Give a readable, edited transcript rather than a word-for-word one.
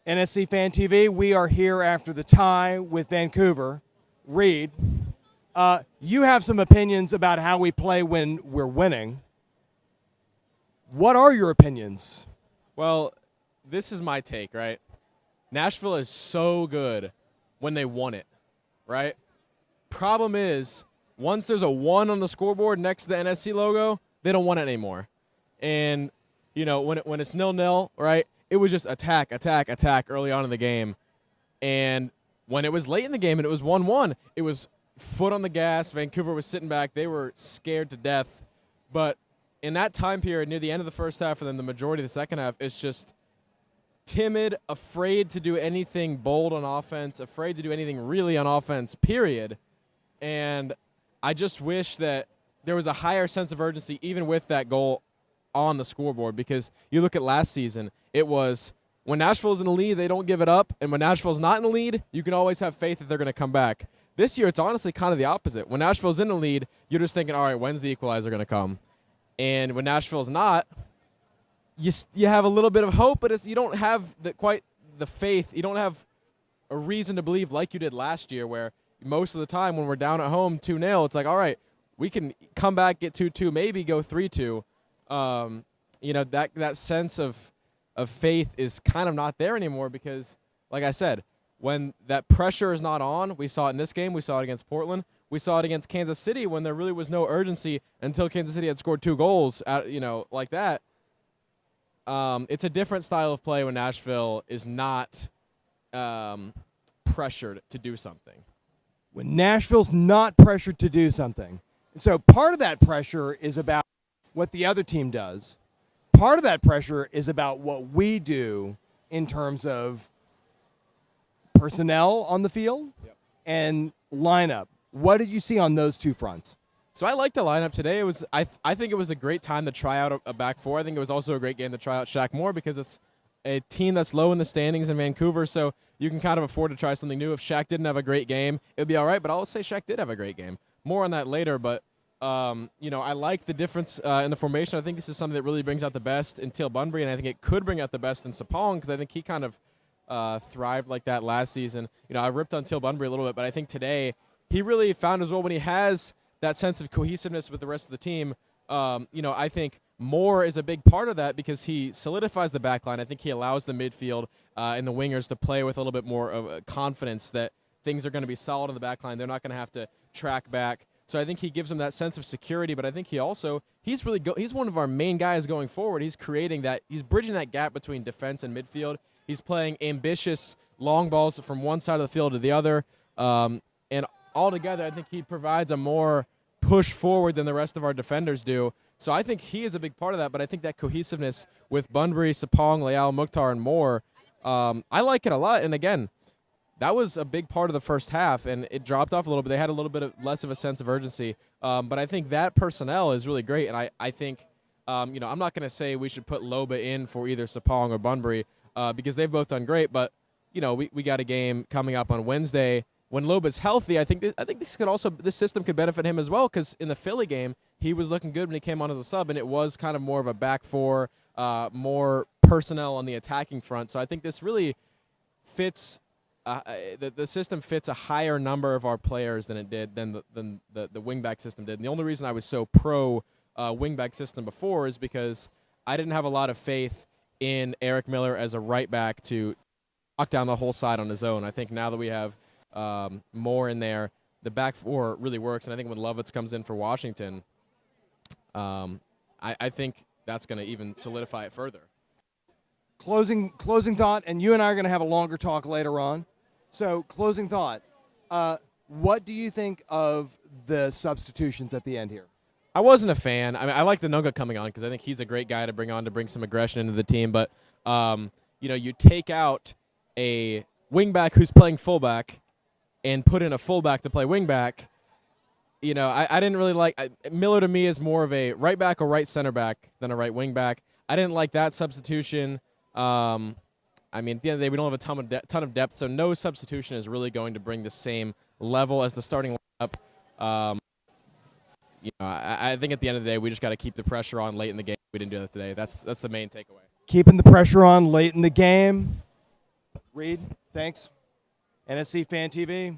NSC Fan TV, we are here after the tie with Vancouver. Reid, you have some opinions about how we play when we're winning. What are your opinions? Well, this is my take, right? Nashville is so good when they want it, right? Problem is, once there's a 1 on the scoreboard next to the NSC logo, they don't want it anymore. And, when it's 0-0, right, it was just attack early on in the game. And when it was late in the game and it was 1-1, it was foot on the gas. Vancouver was sitting back. They were scared to death. But in that time period, near the end of the first half and then the majority of the second half, it's just timid, afraid to do anything bold on offense, afraid to do anything really on offense, period. And I just wish that there was a higher sense of urgency even with that goal on the scoreboard, because you look at last season, it was when Nashville's in the lead, they don't give it up, and when Nashville's not in the lead, you can always have faith that they're going to come back. This year, it's honestly kind of the opposite. When Nashville's in the lead, you're just thinking, all right, when's the equalizer going to come? And when Nashville's not, you have a little bit of hope, but you don't have quite the faith. You don't have a reason to believe like you did last year, where most of the time when we're down at home 2-0, it's like, all right, we can come back, get 2-2, maybe go 3-2. That sense of faith is kind of not there anymore because, like I said, when that pressure is not on, we saw it in this game, we saw it against Portland, we saw it against Kansas City when there really was no urgency until Kansas City had scored 2 goals, like that. It's a different style of play when Nashville is not pressured to do something. When Nashville's not pressured to do something. So part of that pressure is about what the other team does. Part of that pressure is about what we do in terms of personnel on the field and lineup. What did you see on those two fronts? So I liked the lineup today. It was I think it was a great time to try out a back four. I think it was also a great game to try out Shaq Moore because it's a team that's low in the standings in Vancouver, so you can kind of afford to try something new. If Shaq didn't have a great game, it would be all right, but I'll say Shaq did have a great game. More on that later, but I like the difference in the formation. I think this is something that really brings out the best in Teal Bunbury, and I think it could bring out the best in Sapong because I think he kind of thrived like that last season. I ripped on Teal Bunbury a little bit, but I think today he really found his role when he has that sense of cohesiveness with the rest of the team. I think Moore is a big part of that because he solidifies the back line. I think he allows the midfield and the wingers to play with a little bit more of confidence that things are going to be solid in the back line. They're not going to have to track back. So I think he gives them that sense of security, but I think he's one of our main guys going forward. He's creating that, he's bridging that gap between defense and midfield. He's playing ambitious long balls from one side of the field to the other. And altogether, I think he provides a more push forward than the rest of our defenders do. So I think he is a big part of that, but I think that cohesiveness with Bunbury, Sapong, Leal, Mukhtar, and Moore, I like it a lot. And again, that was a big part of the first half, and it dropped off a little bit. They had a little bit less of a sense of urgency. But I think that personnel is really great, and I think, I'm not going to say we should put Loba in for either Sapong or Bunbury because they've both done great. But, we got a game coming up on Wednesday. When Loba's healthy, I think this system could benefit him as well because in the Philly game, he was looking good when he came on as a sub, and it was kind of more of a back four, more personnel on the attacking front. So I think this really fits the system fits a higher number of our players than it did than the wingback system did. And the only reason I was so pro wingback system before is because I didn't have a lot of faith in Eric Miller as a right back to knock down the whole side on his own. I think now that we have more in there, the back four really works. And I think when Lovitz comes in for Washington, I think that's going to even solidify it further. Closing thought, and you and I are going to have a longer talk later on. So, closing thought, what do you think of the substitutions at the end here? I wasn't a fan. I like the Nunga coming on because I think he's a great guy to bring on to bring some aggression into the team. But, you take out a wingback who's playing fullback and put in a fullback to play wingback. I didn't really like Miller. To me is more of a right back or right center back than a right wing back. I didn't like that substitution. At the end of the day, we don't have a ton of depth, so no substitution is really going to bring the same level as the starting lineup. I think at the end of the day, we just got to keep the pressure on late in the game. We didn't do that today. That's the main takeaway. Keeping the pressure on late in the game. Reid, thanks. NSC Fan TV.